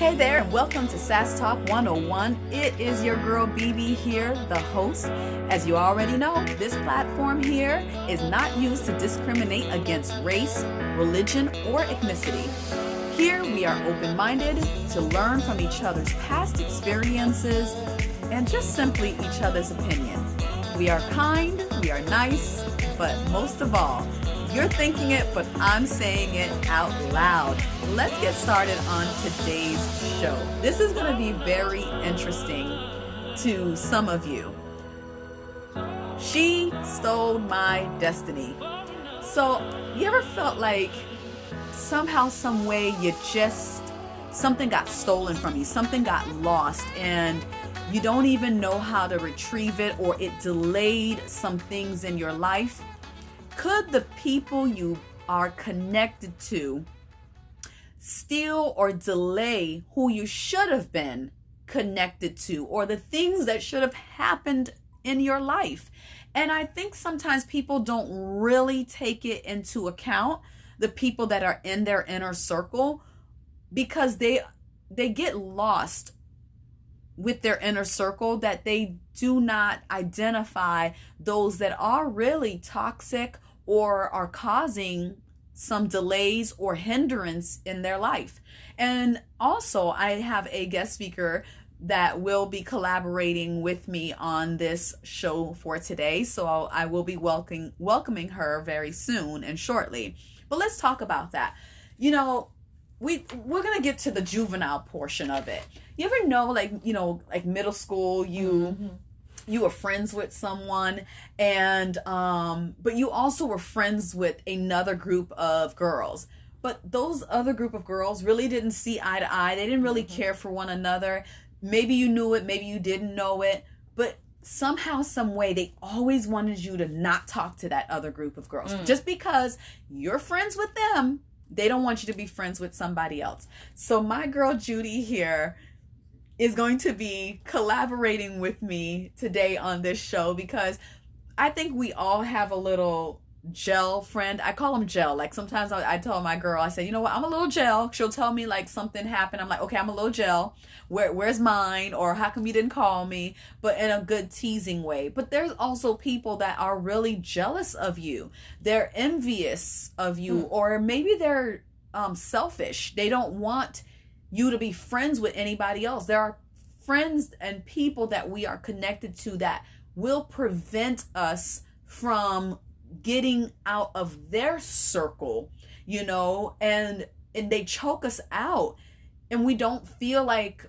Hey there, and welcome to Sass Talk 101. It is your girl BB here, the host. As you already know, this platform here is not used to discriminate against race, religion, or ethnicity. Here we are open-minded to learn from each other's past experiences and just simply each other's opinion. We are kind, we are nice, but most of all, you're thinking it, but I'm saying it out loud. Let's get started on today's show. This is going to be very interesting to some of you. She stole my destiny. So, you ever felt like somehow, some way, something got stolen from you, something got lost, and you don't even know how to retrieve it, or it delayed some things in your life? Could the people you are connected to steal or delay who you should have been connected to, or the things that should have happened in your life? And I think sometimes people don't really take it into account, the people that are in their inner circle, because they get lost with their inner circle, that they do not identify those that are really toxic or are causing some delays or hindrance in their life. And also, I have a guest speaker that will be collaborating with me on this show for today. So I will be welcoming her very soon and shortly. But let's talk about that. You know, we're going to get to the juvenile portion of it. You ever know, like middle school, you were friends with someone, and but you also were friends with another group of girls. But those other group of girls really didn't see eye to eye. They didn't really care for one another. Maybe you knew it, maybe you didn't know it, but somehow, some way, they always wanted you to not talk to that other group of girls. Just because you're friends with them, they don't want you to be friends with somebody else. So my girl Judy here is going to be collaborating with me today on this show, because I think we all have a little gel friend. I call him gel. Like sometimes I tell my girl, I say, you know what, I'm a little gel. She'll tell me like something happened. I'm like, okay, I'm a little gel. Where's mine? Or how come you didn't call me? But in a good teasing way. But there's also people that are really jealous of you. They're envious of you, or maybe they're selfish. They don't want you to be friends with anybody else. There are friends and people that we are connected to that will prevent us from getting out of their circle, and they choke us out, and we don't feel like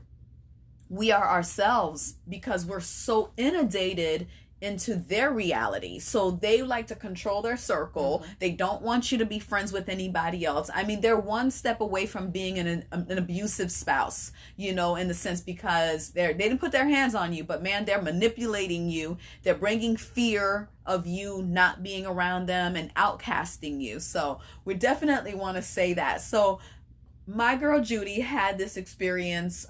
we are ourselves because we're so inundated into their reality. So they like to control their circle. They don't want you to be friends with anybody else. I mean, they're one step away from being an abusive spouse, in the sense, because they didn't put their hands on you, but man, they're manipulating you. They're bringing fear of you not being around them and outcasting you. So we definitely want to say that. So my girl Judy had this experience,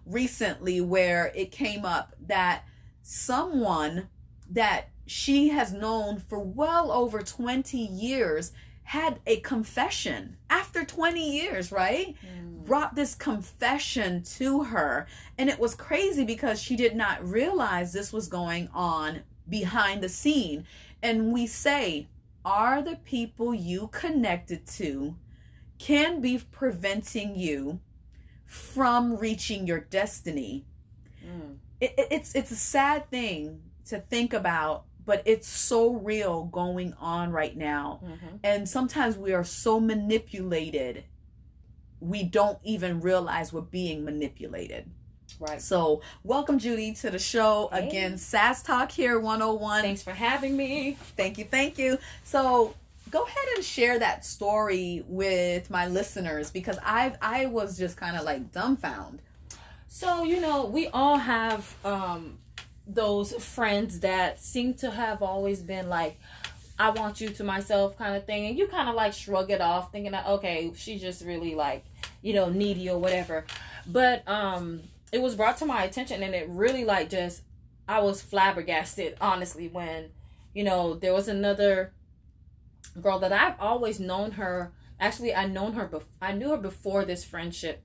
recently, where it came up that someone that she has known for well over 20 years had a confession after 20 years, right? Brought this confession to her. And it was crazy because she did not realize this was going on behind the scene. And we say, are the people you connected to can be preventing you from reaching your destiny? It's a sad thing to think about, but it's so real going on right now. And sometimes we are so manipulated, we don't even realize we're being manipulated. Right. So welcome, Judy, to the show. Hey. Again, Sass Talk here 101. Thanks for having me. Thank you. So go ahead and share that story with my listeners, because I was just kind of like dumbfounded. So, we all have those friends that seem to have always been like, I want you to myself kind of thing. And you kind of like shrug it off thinking that, okay, she's just really like, needy or whatever. But it was brought to my attention, and it really like I was flabbergasted, honestly, when, there was another girl that I've always known her Actually, I knew her before this friendship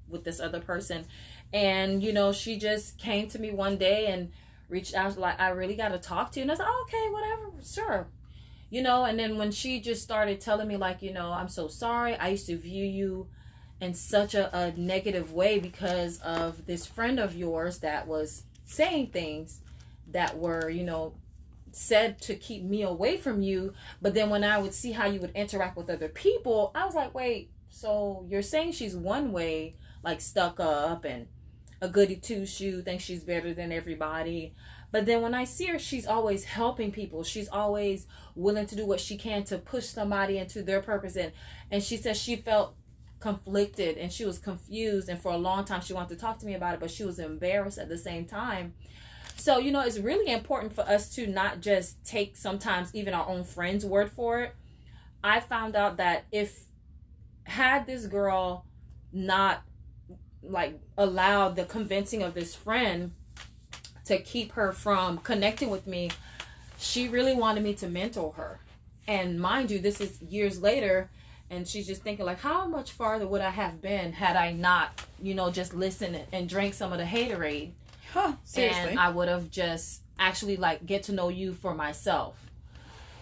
with this other person. And, you know, she just came to me one day and reached out like, I really got to talk to you. And I said, oh, okay, whatever, sure. You know, and then when she just started telling me like, you know, I'm so sorry. I used to view you in such a negative way because of this friend of yours that was saying things that were, you know, said to keep me away from you. But then when I would see how you would interact with other people, I was like, wait, so you're saying she's one way, like stuck up and a goody two shoe, thinks she's better than everybody. But then when I see her, she's always helping people. She's always willing to do what she can to push somebody into their purpose. And she says she felt conflicted and she was confused. And for a long time, she wanted to talk to me about it, but she was embarrassed at the same time. So, you know, it's really important for us to not just take sometimes even our own friends' word for it. I found out that had this girl not like allowed the convincing of this friend to keep her from connecting with me, she really wanted me to mentor her. And mind you, this is years later, and she's just thinking like, how much farther would I have been had I not, you know, just listened and drank some of the haterade. Seriously. And I would have just actually like get to know you for myself.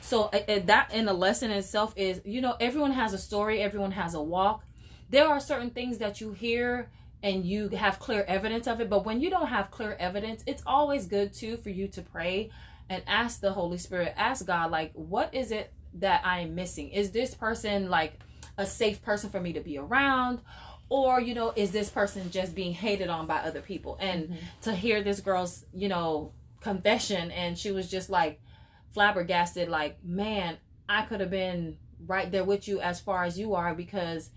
So that in the lesson itself is, you know, everyone has a story, everyone has a walk. There are certain things that you hear and you have clear evidence of it, but when you don't have clear evidence, it's always good too for you to pray and ask the Holy Spirit, ask God, like, what is it that I'm missing? Is this person like a safe person for me to be around? Or, you know, is this person just being hated on by other people? And to hear this girl's, you know, confession, and she was just like flabbergasted, like, man, I could have been right there with you as far as you are, because,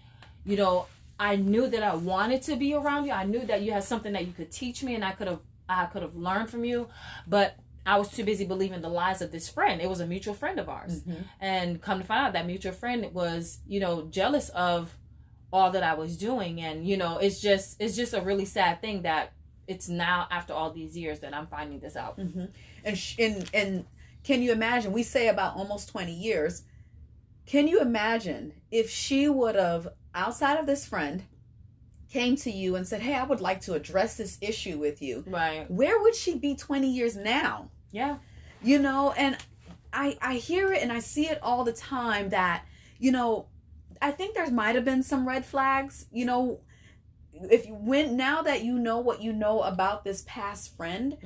you know, I knew that I wanted to be around you. I knew that you had something that you could teach me and I could have learned from you, but I was too busy believing the lies of this friend. It was a mutual friend of ours. And come to find out, that mutual friend was, you know, jealous of all that I was doing. And, you know, it's just a really sad thing that it's now after all these years that I'm finding this out. And can you imagine, we say about almost 20 years, can you imagine if she would have, outside of this friend, came to you and said, hey, I would like to address this issue with you. Right. Where would she be 20 years now? Yeah. You know, and I hear it and I see it all the time that, you know, I think there might have been some red flags, you know, now that you know what you know about this past friend,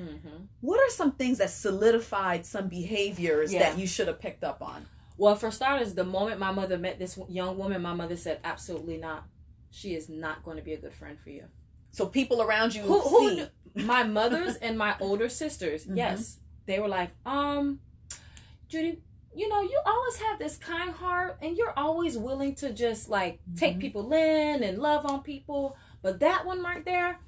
what are some things that solidified some behaviors that you should have picked up on? Well, for starters, the moment my mother met this young woman, my mother said, absolutely not. She is not going to be a good friend for you. So people around you who my mothers and my older sisters, yes, they were like, Judy, you know, you always have this kind heart and you're always willing to just like take people in and love on people. But that one right there,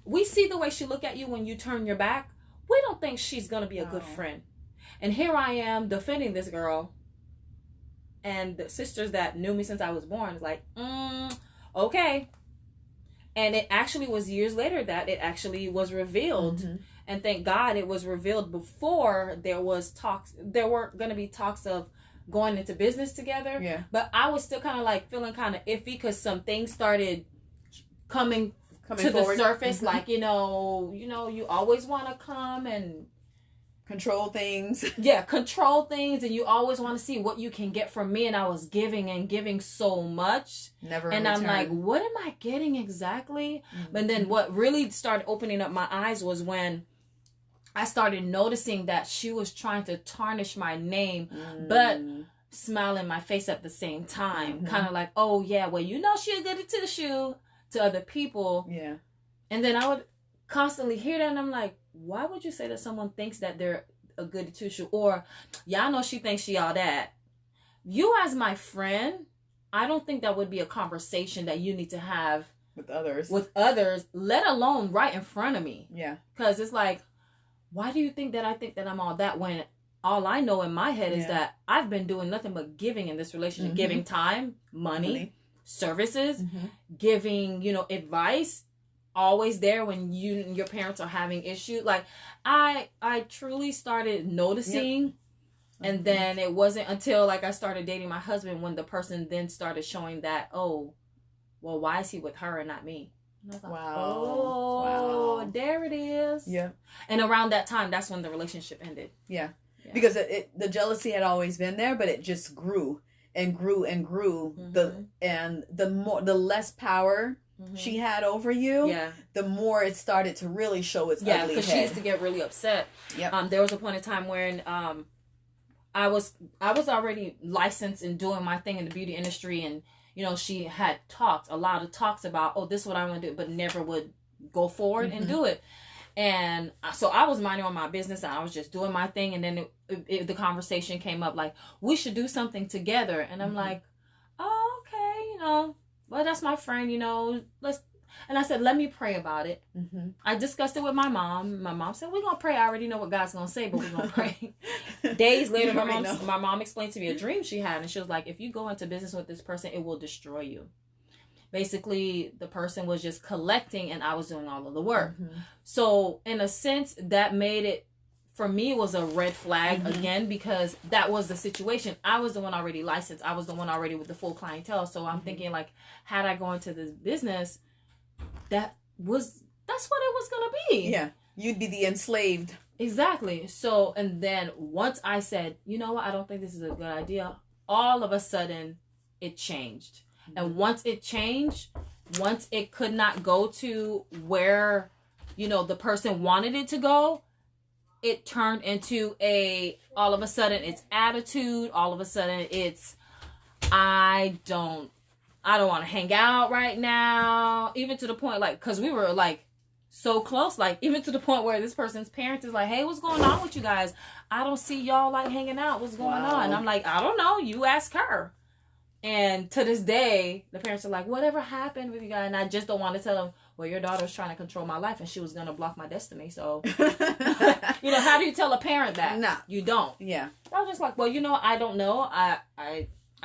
we see the way she look at you when you turn your back. We don't think she's going to be a good friend. And here I am defending this girl. And the sisters that knew me since I was born is like, okay. And it actually was years later that it actually was revealed. And thank God it was revealed before there was talks. There were going to be talks of going into business together. Yeah. But I was still kind of like feeling kind of iffy because some things started coming to forward. The surface. Like, you know, you always want to come and control things. Control things, and you always want to see what you can get from me. And I was giving so much. Never. And I'm like, what am I getting exactly? But then what really started opening up my eyes was when I started noticing that she was trying to tarnish my name, but smile in my face at the same time. Kind of like, oh yeah, well, you know, she'll get it to the shoe to other people. Yeah. And then I would constantly hear that, and I'm like, why would you say that someone thinks that they're a goody two shoe? Or, yeah, I know she thinks she all that. You as my friend, I don't think that would be a conversation that you need to have with others, let alone right in front of me. Yeah. Because it's like, why do you think that I think that I'm all that when all I know in my head is that I've been doing nothing but giving in this relationship, giving time, money, services, giving, you know, advice, always there when you and your parents are having issues. Like I truly started noticing And then it wasn't until like I started dating my husband when the person then started showing that, oh, well, why is he with her and not me? And I was like, wow. There it is. Yeah. And around that time, that's when the relationship ended. Yeah. Because the jealousy had always been there, but it just grew and grew and grew. The less power she had over you, the more it started to really show its ugly head. Because she used to get really upset. Yep. There was a point in time when I was already licensed and doing my thing in the beauty industry, and you know, she had talked a lot of talks about, oh, this is what I want to do, but never would go forward and do it. And so I was minding on my business, and I was just doing my thing, and then the conversation came up like, we should do something together. And I'm like, oh, okay, you know, well, that's my friend, you know, and I said, let me pray about it. I discussed it with my mom. My mom said, we're going to pray. I already know what God's going to say, but we're going to pray. Days later, my mom explained to me a dream she had. And she was like, if you go into business with this person, it will destroy you. Basically, the person was just collecting and I was doing all of the work. So in a sense, that made it, for me, was a red flag again, because that was the situation. I was the one already licensed. I was the one already with the full clientele. So I'm thinking like, had I gone into this business, that's what it was going to be. Yeah. You'd be the enslaved. Exactly. So, and then once I said, you know what, I don't think this is a good idea, all of a sudden it changed. And once it changed, once it could not go to where, you know, the person wanted it to go, it turned into all of a sudden it's attitude. All of a sudden it's, I don't want to hang out right now. Even to the point, like, because we were, like, so close. Like, even to the point where this person's parents is like, hey, what's going on with you guys? I don't see y'all, like, hanging out. What's going on? And I'm like, I don't know. You ask her. And to this day, the parents are like, whatever happened with you guys? And I just don't want to tell them, well, your daughter was trying to control my life and she was going to block my destiny. So, you know, how do you tell a parent that? No. You don't. Yeah. I was just like, well, you know, I don't know.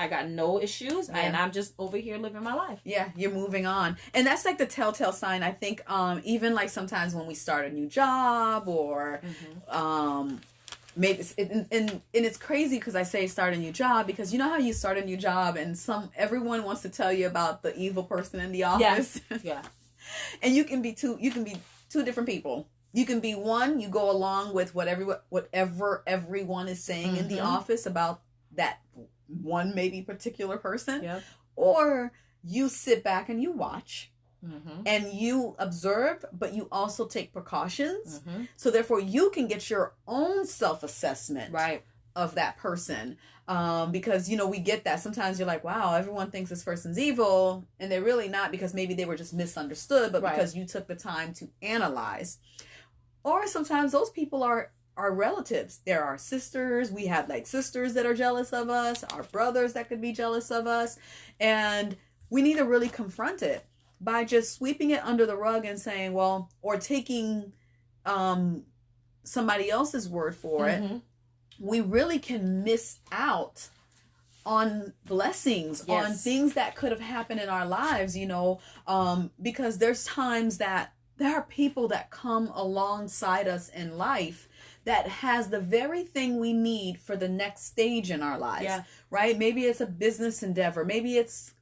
I got no issues, and I'm just over here living my life. Yeah, you're moving on. And that's like the telltale sign, I think, even like sometimes when we start a new job or maybe, and it's crazy because I say start a new job because you know how you start a new job and everyone wants to tell you about the evil person in the office? Yeah. And you can be two different people. You can be one, you go along with whatever everyone is saying in the office about that one maybe particular person, or you sit back and you watch and you observe, but you also take precautions. So therefore you can get your own self-assessment of that person. Because, you know, we get that. Sometimes you're like, wow, everyone thinks this person's evil, and they're really not, because maybe they were just misunderstood, but because you took the time to analyze. Or sometimes those people are our relatives. There are sisters. We have like sisters that are jealous of us, our brothers that could be jealous of us. And we need to really confront it by just sweeping it under the rug and saying, well, or taking somebody else's word for it. We really can miss out on blessings, on things that could have happened in our lives, you know, because there's times that there are people that come alongside us in life that has the very thing we need for the next stage in our lives, right? Maybe it's a business endeavor. Maybe it's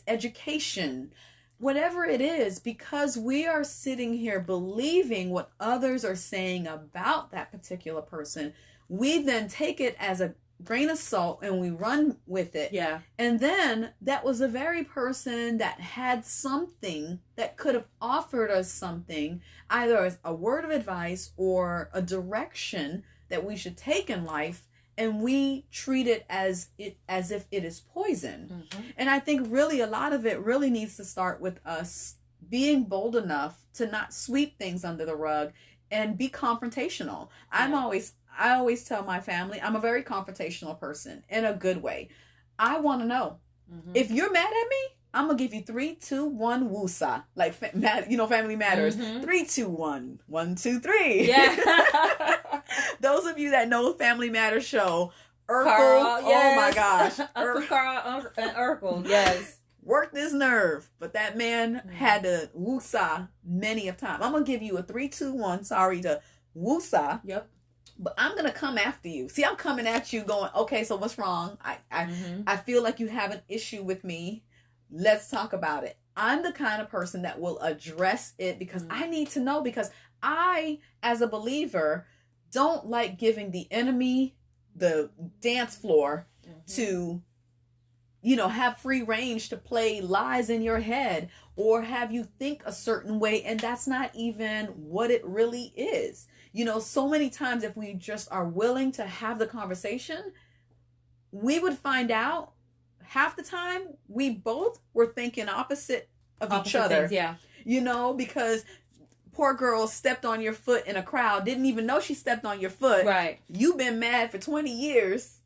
education, whatever it is, because we are sitting here believing what others are saying about that particular person. We then take it as a grain of salt and we run with it. And then that was the very person that had something that could have offered us something, either as a word of advice or a direction that we should take in life, and we treat it as if it is poison. And I think really a lot of it really needs to start with us being bold enough to not sweep things under the rug and be confrontational. I always tell my family, I'm a very confrontational person in a good way. I want to know. If you're mad at me, I'm going to give you 3, 2, 1, woosa. Like, Family Matters. 3, 2, 1. 1, 2, 3. Yeah. Those of you that know Family Matters show, Urkel. Carl, oh my gosh. Uncle Carl and Urkel, yes. Worked his nerve, but that man had to woosa many of times. I'm going to give you a 3, 2, 1, sorry, to woosa. but I'm gonna come after you. See, I'm coming at you going, okay, so what's wrong? I feel like you have an issue with me. Let's talk about it. I'm the kind of person that will address it because I need to know, because I, as a believer, don't like giving the enemy the dance floor to, you know, have free range to play lies in your head or have you think a certain way, and that's not even what it really is. You know, so many times if we just are willing to have the conversation, we would find out half the time we both were thinking opposite of each other. Things, yeah. You know, because poor girl stepped on your foot in a crowd, didn't even know she stepped on your foot. Right. You've been mad for 20 years.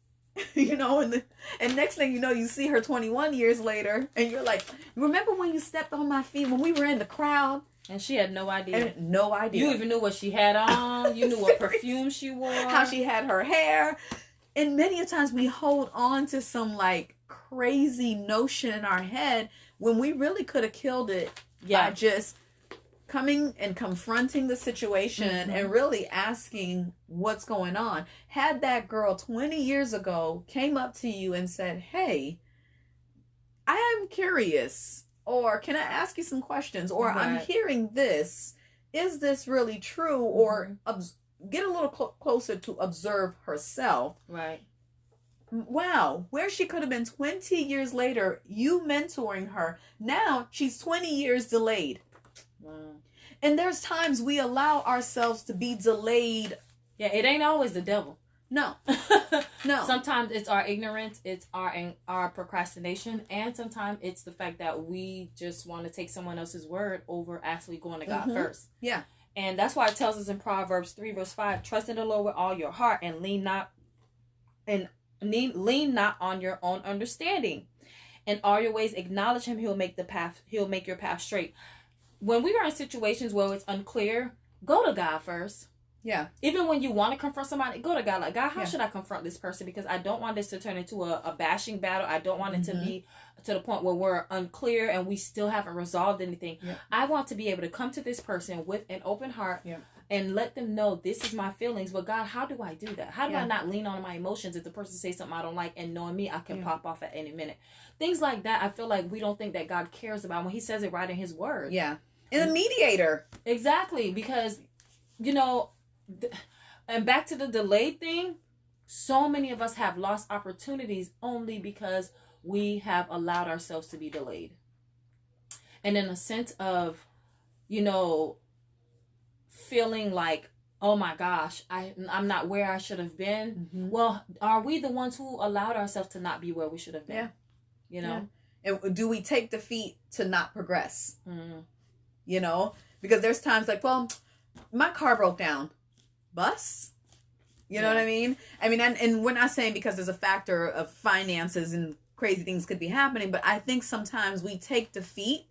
You know, and next thing you know, you see her 21 years later, and you're like, remember when you stepped on my feet when we were in the crowd? And she had no idea. No idea. You even knew what she had on. You knew what perfume she wore. How she had her hair. And many a times we hold on to some like crazy notion in our head when we really could have killed it by just coming and confronting the situation and really asking what's going on. Had that girl 20 years ago came up to you and said, hey, I am curious, or can I ask you some questions, or I'm hearing this, is this really true, or get a little closer to observe herself. Right. Wow, where she could have been 20 years later, you mentoring her, now she's 20 years delayed. Wow. And there's times we allow ourselves to be delayed. Yeah, it ain't always the devil. No. No. Sometimes it's our ignorance, it's our procrastination, and sometimes it's the fact that we just want to take someone else's word over actually going to God first. Yeah. And that's why it tells us in Proverbs 3 verse 5, trust in the Lord with all your heart and lean not on your own understanding. In all your ways acknowledge him, he'll make your path straight. When we are in situations where it's unclear, go to God first. Yeah. Even when you want to confront somebody, go to God. Like, God, how should I confront this person? Because I don't want this to turn into a bashing battle. I don't want it to be to the point where we're unclear and we still haven't resolved anything. Yep. I want to be able to come to this person with an open heart and let them know this is my feelings. But God, how do I do that? How do I not lean on my emotions if the person says something I don't like, and knowing me, I can pop off at any minute. Things like that, I feel like we don't think that God cares about when he says it right in his word. Yeah. And a mediator. Exactly. Because, you know, and back to the delayed thing, so many of us have lost opportunities only because we have allowed ourselves to be delayed. And in a sense of, you know, feeling like, oh my gosh, I'm not where I should have been. Well, are we the ones who allowed ourselves to not be where we should have been? Yeah. You know? Yeah. And do we take defeat to not progress? You know? Because there's times like, well, my car broke down. Bus? You know what I mean? I mean, and we're not saying because there's a factor of finances and crazy things could be happening, but I think sometimes we take defeat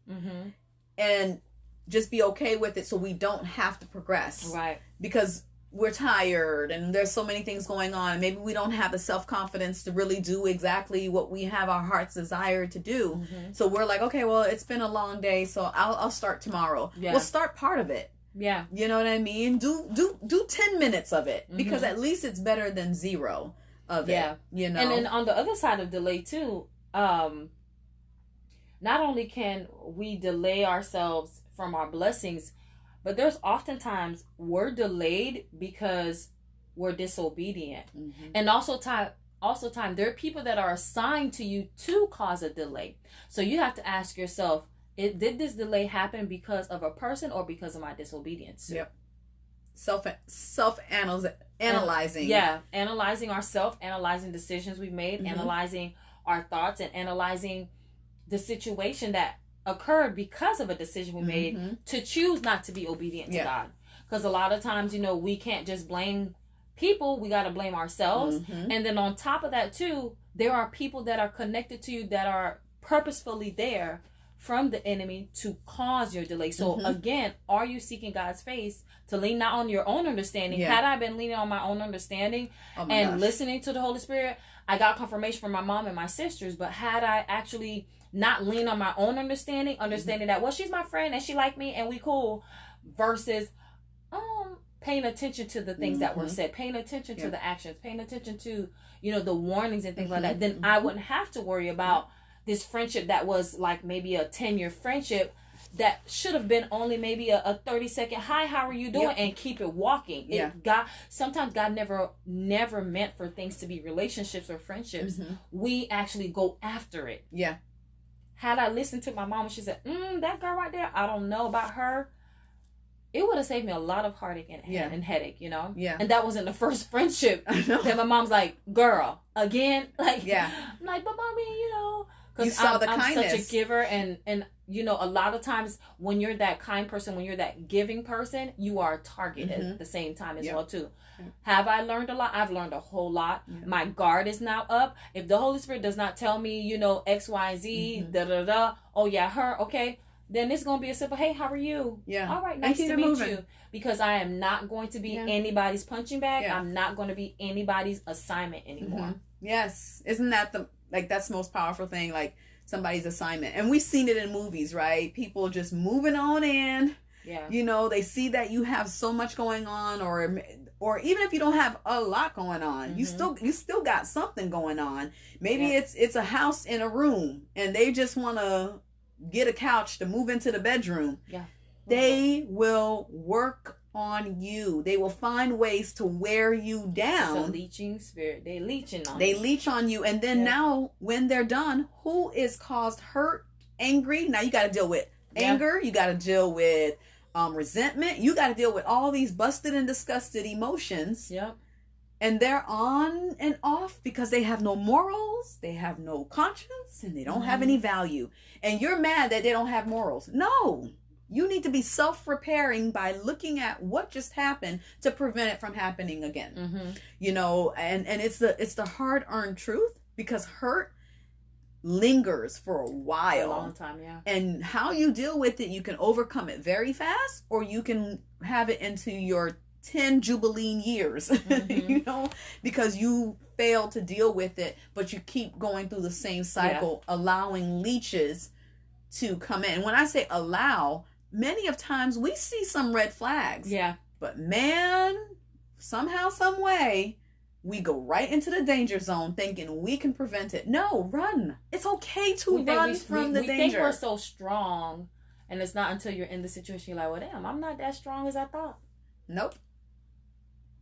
and just be okay with it so we don't have to progress. Right. Because we're tired and there's so many things going on. Maybe we don't have the self-confidence to really do exactly what we have our heart's desire to do. So we're like, okay, well, it's been a long day, so I'll start tomorrow. We'll start part of it. Yeah. You know what I mean? Do 10 minutes of it, because at least it's better than 0 of it. You know? And then on the other side of delay too, not only can we delay ourselves from our blessings, but there's oftentimes we're delayed because we're disobedient. And also time, there are people that are assigned to you to cause a delay. So you have to ask yourself, did this delay happen because of a person or because of my disobedience? Yep. Analyzing. Analyzing ourselves, analyzing decisions we've made, analyzing our thoughts, and analyzing the situation that occurred because of a decision we made to choose not to be obedient to God. Because a lot of times, you know, we can't just blame people, we got to blame ourselves. And then on top of that too, there are people that are connected to you that are purposefully there from the enemy to cause your delay. So again, are you seeking God's face to lean not on your own understanding? Had I been leaning on my own understanding listening to the Holy Spirit, I got confirmation from my mom and my sisters. But had I actually not leaned on my own understanding that, well, she's my friend and she like me and we cool, versus paying attention to the things that were said, paying attention to the actions, paying attention to, the warnings and things like that, then I wouldn't have to worry about this friendship that was like maybe a 10-year friendship that should have been only maybe a 30-second hi, how are you doing, and keep it walking. Sometimes God never meant for things to be relationships or friendships. We actually go after it. Had I listened to my mom and she said, that girl right there, I don't know about her, it would have saved me a lot of heartache and headache, And that wasn't the first friendship that my mom's like, girl, again, like, I'm like, but mommy, because I'm kindness. Such a giver, and a lot of times when you're that kind person, when you're that giving person, you are targeted at the same time as well too. Have I learned a lot? I've learned a whole lot. My guard is now up. If the Holy Spirit does not tell me, X, Y, Z, oh yeah, her, okay, then it's going to be a simple, hey, how are you? All right, nice to meet you. Because I am not going to be anybody's punching bag. I'm not going to be anybody's assignment anymore. Yes. Isn't that that's the most powerful thing, like somebody's assignment. And we've seen it in movies, right? People just moving on in. They see that you have so much going on, or even if you don't have a lot going on, you still got something going on. Maybe it's a house in a room and they just want to get a couch to move into the bedroom. They will work on you. They will find ways to wear you down. It's a leeching spirit. They leech on you. And then now when they're done, who is caused hurt, angry? Now you got to deal with anger. You got to deal with resentment. You got to deal with all these busted and disgusted emotions. And they're on and off because they have no morals, they have no conscience, and they don't have any value. And you're mad that they don't have morals. No. You need to be self-repairing by looking at what just happened to prevent it from happening again. And it's the hard-earned truth, because hurt lingers for a while. A long time, And how you deal with it, you can overcome it very fast, or you can have it into your 10 jubilee years, because you fail to deal with it, but you keep going through the same cycle, allowing leeches to come in. And when I say allow, many of times we see some red flags. But man, somehow, some way, we go right into the danger zone thinking we can prevent it. No, run. It's okay to run from the danger. We think we're so strong, and it's not until you're in the situation you're like, well, damn, I'm not that strong as I thought. Nope.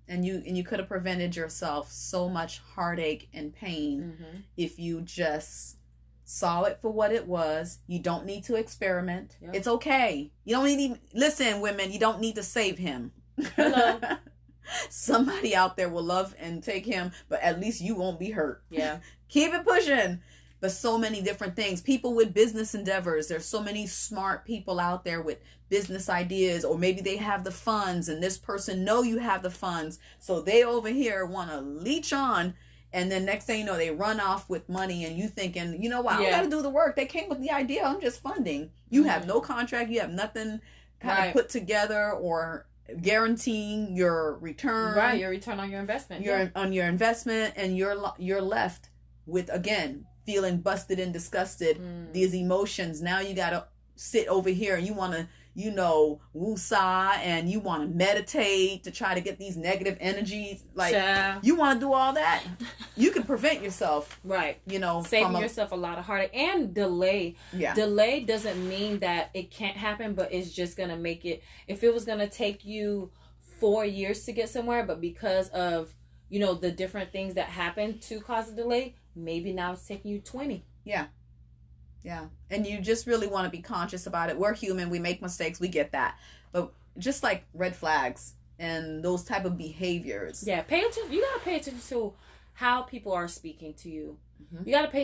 And you could have prevented yourself so much heartache and pain if you just saw it for what it was. You don't need to experiment. It's okay. You don't need listen, women, you don't need to save him. Hello. Somebody out there will love and take him, but at least you won't be hurt. Keep it pushing. But so many different things. People with business endeavors. There's so many smart people out there with business ideas, or maybe they have the funds and this person know you have the funds. So they over here want to leech on, and then next thing you know, they run off with money, and you thinking, I got to do the work. They came with the idea. I'm just funding. You have no contract. You have nothing kind of put together or guaranteeing your return. Your return on your investment. On your investment, and you're left with, again, feeling busted and disgusted, these emotions. Now you gotta sit over here and you want to, woosah, and you want to meditate to try to get these negative energies. Like, you want to do all that. You can prevent yourself. Saving yourself a lot of heartache and delay. Delay doesn't mean that it can't happen, but it's just going to make it, if it was going to take you 4 years to get somewhere, but because of, the different things that happen to cause a delay, maybe now it's taking you 20. Yeah. And you just really want to be conscious about it. We're human. We make mistakes. We get that. But just like red flags and those type of behaviors. Pay attention. You got to pay attention to how people are speaking to you. You got to pay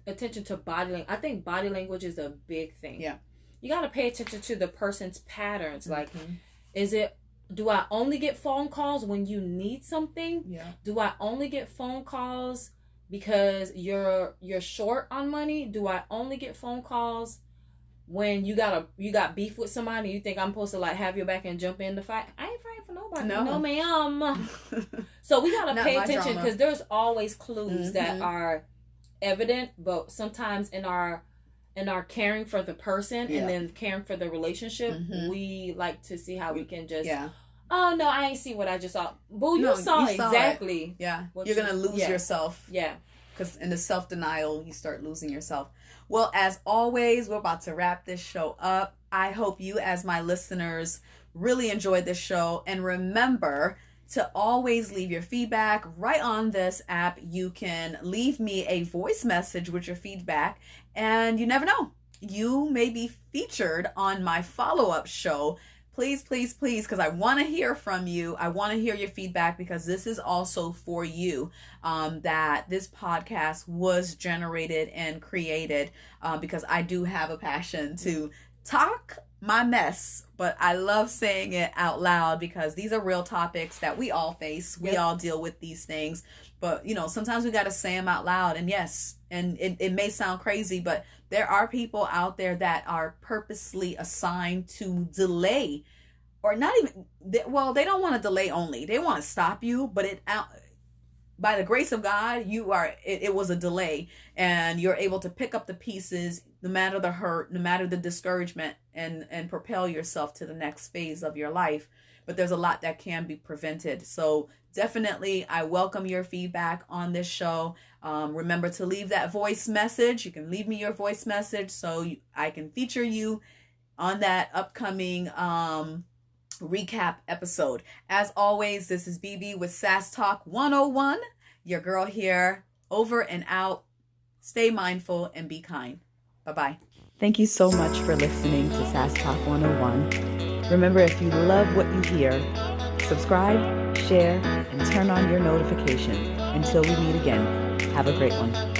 attention to body language. I think body language is a big thing. You got to pay attention to the person's patterns. Like, do I only get phone calls when you need something? Do I only get phone calls because you're short on money? Do I only get phone calls when you got beef with somebody and you think I'm supposed to like have your back and jump in the fight? I ain't fighting for nobody. No ma'am. So we gotta pay attention, because there's always clues that are evident, but sometimes in our caring for the person and then caring for the relationship, we like to see how we can just Oh no, I ain't see what I just saw. Boo, you No, saw you saw exactly. Yeah. What You're going to lose yeah. yourself. Yeah. Because in the self-denial, you start losing yourself. Well, as always, we're about to wrap this show up. I hope you, as my listeners, really enjoyed this show. And remember to always leave your feedback right on this app. You can leave me a voice message with your feedback. And you never know, you may be featured on my follow-up show. Please, please, please, because I want to hear from you. I want to hear your feedback, because this is also for you. That this podcast was generated and created because I do have a passion to talk my mess, but I love saying it out loud, because these are real topics that we all face. We all deal with these things, but sometimes we got to say them out loud. And yes, and it may sound crazy, but there are people out there that are purposely assigned to delay, or not even, they don't want to delay only. They want to stop you, but by the grace of God, it was a delay, and you're able to pick up the pieces, no matter the hurt, no matter the discouragement, and propel yourself to the next phase of your life. But there's a lot that can be prevented. So definitely, I welcome your feedback on this show. Remember to leave that voice message. You can leave me your voice message so I can feature you on that upcoming recap episode. As always, this is BB with Sass Talk 101. Your girl here, over and out. Stay mindful and be kind. Bye-bye. Thank you so much for listening to Sass Talk 101. Remember, if you love what you hear, subscribe, share, and turn on your notification. Until we meet again, have a great one.